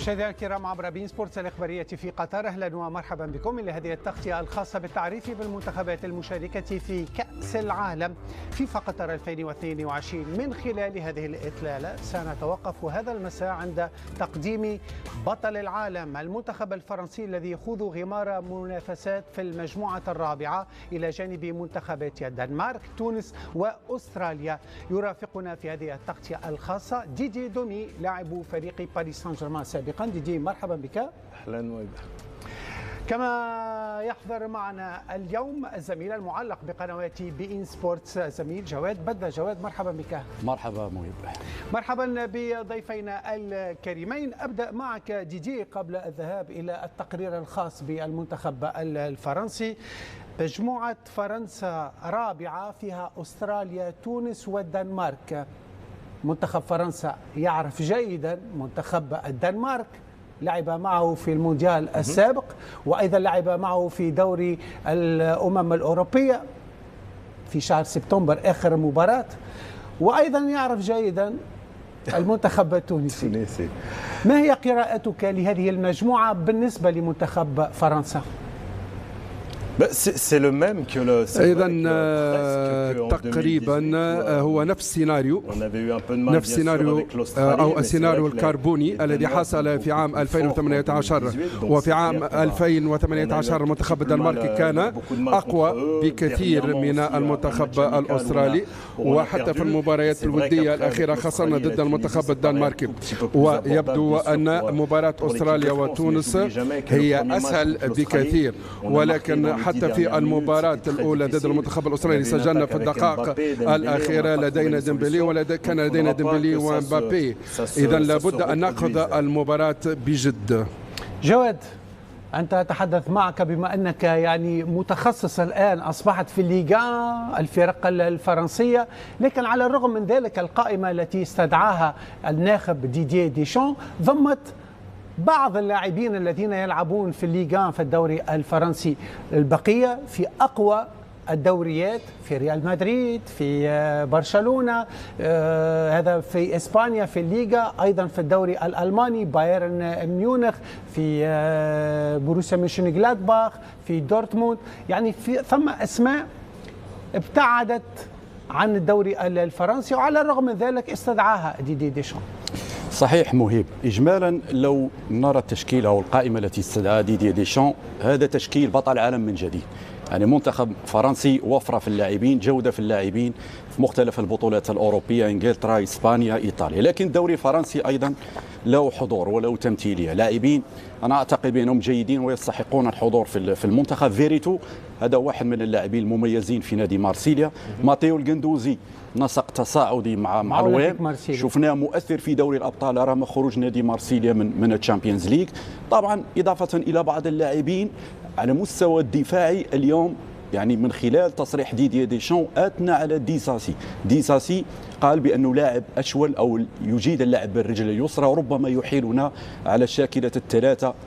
مشاهدينا الكرام عبر بين سبورتس الإخبارية في قطر، أهلا ومرحبا بكم لهذه التغطية الخاصة بالتعريف بالمنتخبات المشاركة في كأس العالم فيفا قطر 2022. من خلال هذه الإطلالة سنتوقف هذا المساء عند تقديم بطل العالم المنتخب الفرنسي الذي يخوض غمار منافسات في المجموعة الرابعة إلى جانب منتخبات الدنمارك، تونس وأستراليا. يرافقنا في هذه التغطية الخاصة ديدي دومي لاعب فريق باريس سان جيرمان سابقا. ديدي مرحبا بك. اهلا وسهلا. كما يحضر معنا اليوم الزميل المعلق بقنوات بي إن سبورتس زميل جواد بدة. جواد مرحبا بك. مرحبا مهيب. مرحبا بضيفينا الكريمين. أبدأ معك ديدي قبل الذهاب إلى التقرير الخاص بالمنتخب الفرنسي. مجموعة فرنسا رابعة فيها أستراليا تونس والدنمارك. منتخب فرنسا يعرف جيدا منتخب الدنمارك، لعب معه في المونديال السابق وأيضا لعب معه في دوري الأمم الأوروبية في شهر سبتمبر آخر مباراة، وأيضا يعرف جيدا المنتخب التونسي. ما هي قراءتك لهذه المجموعة بالنسبة لمنتخب فرنسا؟ إذا تقريبا هو نفس سيناريو أو السيناريو الكربوني الذي حصل في عام 2018 وفي عام 2018 المنتخب الدنماركي كان أقوى بكثير من المنتخب الأسترالي، وحتى في المباريات الودية الأخيرة خسرنا ضد المنتخب الدنماركي، ويبدو أن مباراة أستراليا وتونس هي أسهل بكثير. ولكن حتى في المباراة الأولى ضد المنتخب الأسترالي سجلنا في الدقائق الأخيرة لدينا ديمبلي كان لدينا ديمبلي ومبابي. إذا لابد أن نأخذ المباراة بجد. جواد، أنت أتحدث معك بما أنك يعني متخصص الآن، أصبحت في الليغا الفرق الفرنسية، لكن على الرغم من ذلك القائمة التي استدعاها الناخب ديدييه ديشان ضمت بعض اللاعبين الذين يلعبون في الليغان في الدوري الفرنسي، البقية في أقوى الدوريات، في ريال مدريد، في برشلونة، هذا في إسبانيا في الليغا، أيضا في الدوري الألماني بايرن ميونخ، في بروسيا مونشنجلادباخ، في دورتموند. يعني ثم أسماء ابتعدت عن الدوري الفرنسي، وعلى الرغم من ذلك استدعاها ديدي ديشان. صحيح مهيب. إجمالا لو نرى التشكيل أو القائمة التي استدعاها ديدييه ديشان، هذا تشكيل بطل العالم من جديد. يعني منتخب فرنسي وفرة في اللاعبين، جودة في اللاعبين في مختلف البطولات الأوروبية، إنجلترا، إسبانيا، إيطاليا. لكن الدوري الفرنسي أيضا له حضور وله تمثيلية، لاعبين أنا أعتقد بأنهم جيدين ويستحقون الحضور في المنتخب. فيريتو هذا واحد من اللاعبين المميزين في نادي مارسيليا. ماتيو الجندوزي نسق تصاعدي مع الويم، شفناه مؤثر في دوري الأبطال رغم خروج نادي مارسيليا من الشامبيونز ليج. طبعا إضافة إلى بعض اللاعبين على مستوى الدفاعي اليوم، يعني من خلال تصريح ديدييه ديشان أثنى على ديساسي قال بأنه لاعب أشول أو يجيد اللعب بالرجل اليسرى، وربما يحيلنا على شاكلة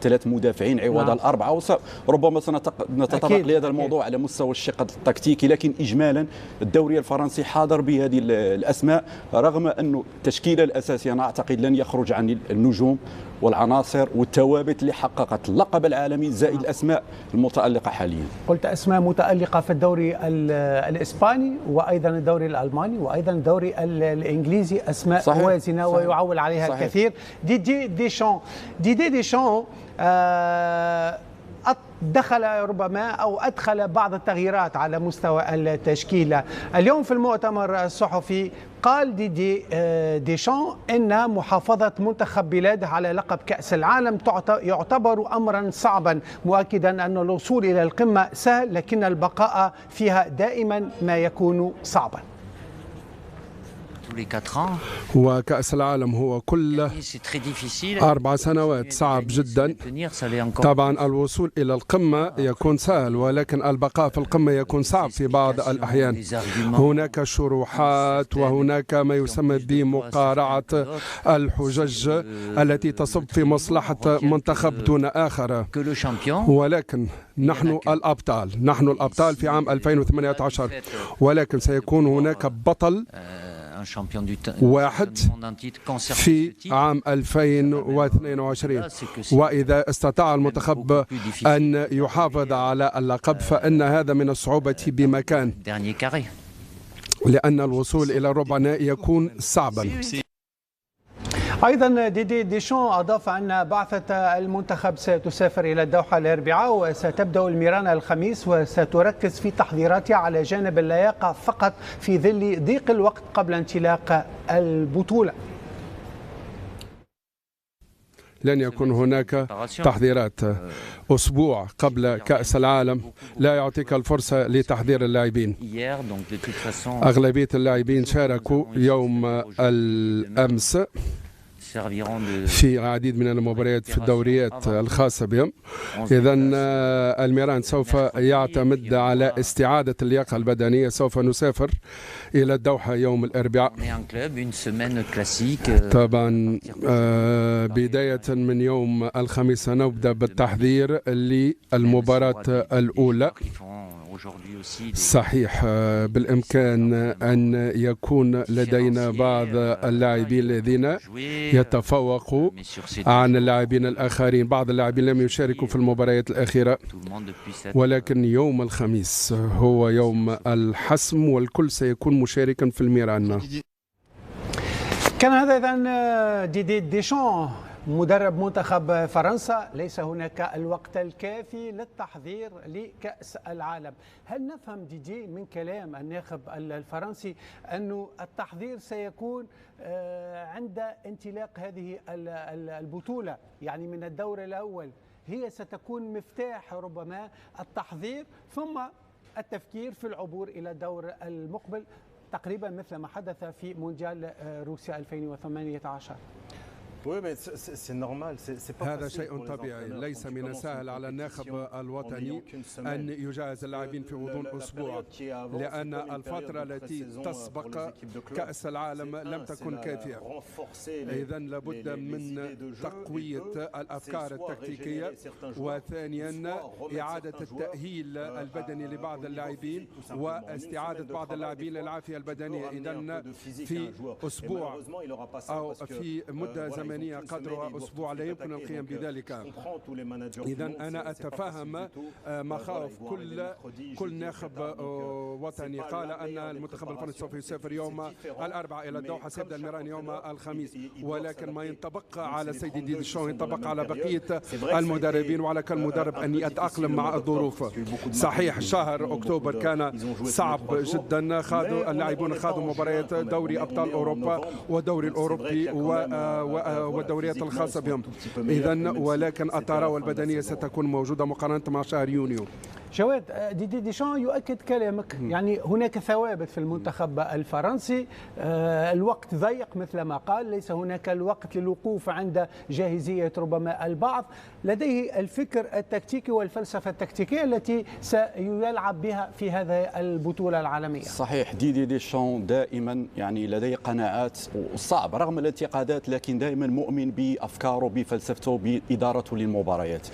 ثلاث مدافعين عوض الأربعة. ربما سنتطرق لهذا الموضوع على مستوى الشق التكتيكي. لكن إجمالا الدوري الفرنسي حاضر بهذه الأسماء، رغم أن التشكيلة الأساسية أنا أعتقد لن يخرج عن النجوم والعناصر والثوابت اللي حققت اللقب العالمي زائد الأسماء المتألقة حاليا. قلت أسماء متألقة في الدوري الإسباني وأيضا الدوري الألماني وأيضا الدوري الإنجليزي، أسماء صحيح. موازنة صحيح. ويعول عليها صحيح. الكثير. ديدييه ديشان دخل ربما أو أدخل بعض التغييرات على مستوى التشكيلة. اليوم في المؤتمر الصحفي قال ديدييه ديشان إن محافظة منتخب بلاده على لقب كأس العالم يعتبر أمرا صعبا، مؤكدا أن الوصول إلى القمة سهل لكن البقاء فيها دائما ما يكون صعبا. وكأس العالم هو كل 4 سنوات صعب جدا. طبعا الوصول إلى القمة يكون سهل، ولكن البقاء في القمة يكون صعب في بعض الأحيان. هناك شروحات وهناك ما يسمى بمقارعة الحجج التي تصب في مصلحة منتخب دون آخر. ولكن نحن الأبطال في عام 2018، ولكن سيكون هناك بطل واحد في عام 2022. وإذا استطاع المنتخب أن يحافظ على اللقب فإن هذا من الصعوبة بمكان، لأن الوصول إلى ربع النهائي يكون صعبا. أيضا ديدي ديشون أضاف أن بعثة المنتخب ستسافر إلى الدوحة الأربعاء وستبدأ الميران الخميس، وستركز في تحضيراتها على جانب اللياقة فقط في ظل ضيق الوقت قبل انطلاق البطولة. لن يكون هناك تحضيرات. أسبوع قبل كأس العالم لا يعطيك الفرصة لتحضير اللاعبين. أغلبية اللاعبين شاركوا يوم الأمس في العديد من المباريات في الدوريات الخاصة بهم. إذن الميران سوف يعتمد على استعادة اللياقة البدنية. سوف نسافر إلى الدوحة يوم الأربعاء. طبعا بداية من يوم الخميس سنبدأ بالتحضير للمباراة الأولى. صحيح بالإمكان أن يكون لدينا بعض اللاعبين الذين يتفوقوا عن اللاعبين الآخرين. بعض اللاعبين لم يشاركوا في المباريات الأخيرة، ولكن يوم الخميس هو يوم الحسم والكل سيكون مشاركا في الميران. كان هذا إذن ديدي ديشون مدرب منتخب فرنسا. ليس هناك الوقت الكافي للتحضير لكأس العالم. هل نفهم ديدي من كلام الناخب الفرنسي أن التحضير سيكون عند انطلاق هذه البطولة، يعني من الدور الأول هي ستكون مفتاح ربما التحضير ثم التفكير في العبور إلى الدور المقبل، تقريبا مثل ما حدث في مونديال روسيا 2018؟ هذا شيء طبيعي. ليس من السهل على الناخب الوطني أن يجهز اللاعبين في غضون أسبوع، لأن الفترة التي تسبق كأس العالم لم تكن كافية. إذن لابد من تقوية الأفكار التكتيكية، وثانيا إعادة التأهيل البدني لبعض اللاعبين واستعادة بعض اللاعبين للعافية البدنية. إذن في أسبوع أو في مدة زمنية قدرها أسبوع لا يمكن القيام بذلك. إذن أنا أتفهم مخاوف كل ناخب وطني. قال أن المنتخب الفرنسي سوف يسافر يوم الأربعاء إلى الدوحة، سيبدأ الميران يوم الخميس، ولكن ما ينطبق على سيدي ديدي ديشون ينطبق على بقية المدربين، وعلى كل مدرب أن يتأقلم مع الظروف. صحيح شهر أكتوبر كان صعب جدا. اللاعبون خاضوا مباريات دوري أبطال أوروبا والدوري الأوروبي والدوريات الخاصة بهم. إذن ولكن الطراوة البدنية ستكون موجودة مقارنة مع شهر يونيو. جواد، ديدي ديشان يؤكد كلامك، يعني هناك ثوابت في المنتخب الفرنسي. الوقت ضيق مثل ما قال، ليس هناك الوقت للوقوف عند جاهزية ربما البعض. لديه الفكر التكتيكي والفلسفة التكتيكية التي سيلعب بها في هذه البطولة العالمية. صحيح ديدي ديشان دائما يعني لديه قناعات صعب رغم الانتقادات، لكن دائما مؤمن بأفكاره بفلسفته بإدارته للمباريات.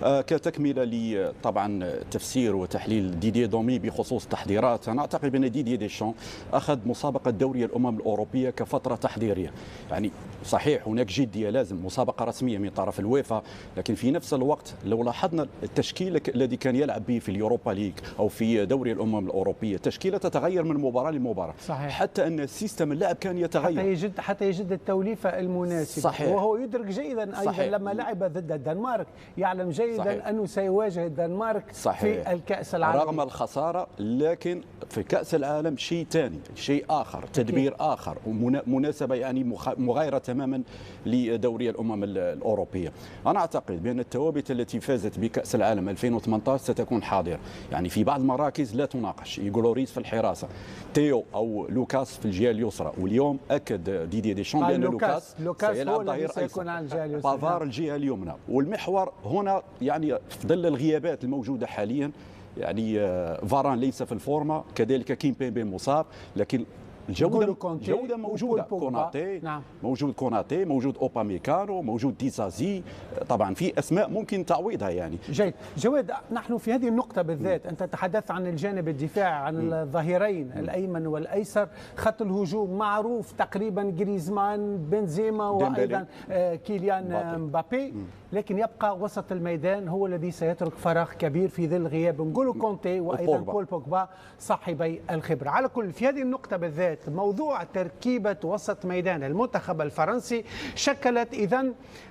كتكملة لي طبعا تفسير وتحليل ديدي دومي بخصوص تحضيرات، أنا أعتقد أن ديدي ديشان أخذ مسابقة دوري الأمم الأوروبية كفترة تحضيرية. يعني صحيح هناك جدية، لازم مسابقة رسمية من طرف الويفا، لكن في نفس الوقت لو لاحظنا التشكيل الذي كان يلعب به في اليوروبا ليج أو في دوري الأمم الأوروبية، تشكيلة تتغير من مباراة لمباراة. صحيح. حتى أن سيستم اللعب كان يتغير حتى يجد التوليفة المناسبة. صحيح. وهو يدرك جيدا أيضا. صحيح. لما لعب ضد الدنمارك يعلم جيدا. صحيح. أنه سيواجه الدنمارك. صحيح. في الكأس العالم رغم الخسارة، لكن في كأس العالم شيء ثاني، شيء آخر، تدبير آخر، ومناسبة يعني مغايرة تماما لدوري الأمم الأوروبية. أنا أعتقد بأن الثوابت التي فازت بكأس العالم 2018 ستكون حاضرة، يعني في بعض المراكز لا تناقش. إيغو لوريس في الحراسة، تيو أو لوكاس في الجهة اليسرى، واليوم أكد ديدي ديشان بأن لوكاس سيلعب ظهير أيسر، بافار الجهة اليمنى. والمحور هنا يعني في ظل الغيابات الموجودة حاليا، يعني فاران ليس في الفورمة، كذلك كيمبيمبي مصاب، لكن الجوده موجوده، كوناتي نعم. موجود كوناتي، موجود اوباميكانو، موجود ديزازي، طبعا في اسماء ممكن تعويضها يعني. جيد جواد، نحن في هذه النقطه بالذات انت تحدثت عن الجانب الدفاعي، عن الظهيرين الايمن والايسر، خط الهجوم معروف تقريبا جريزمان، بنزيما، وايضا كيليان مبابي، لكن يبقى وسط الميدان هو الذي سيترك فراغ كبير في ظل غياب نغولو كونتي وايضا بول بوجبا صاحبي الخبره. على كل في هذه النقطه بالذات موضوع تركيبه وسط ميدان المنتخب الفرنسي شكلت اذا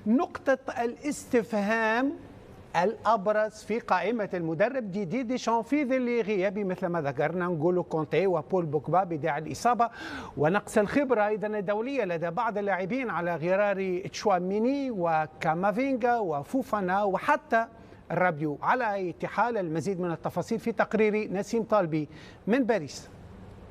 نقطه الاستفهام الابرز في قائمه المدرب ديدي ديشان في ظل غياب مثل ما ذكرنا نغولو كونتي وبول بوجبا بداعي الاصابه ونقص الخبره ايضا الدوليه لدى بعض اللاعبين على غرار تشواميني وكامافينغا وفوفانا وحتى الرابيو. على اي حال المزيد من التفاصيل في تقرير نسيم طالبي من باريس.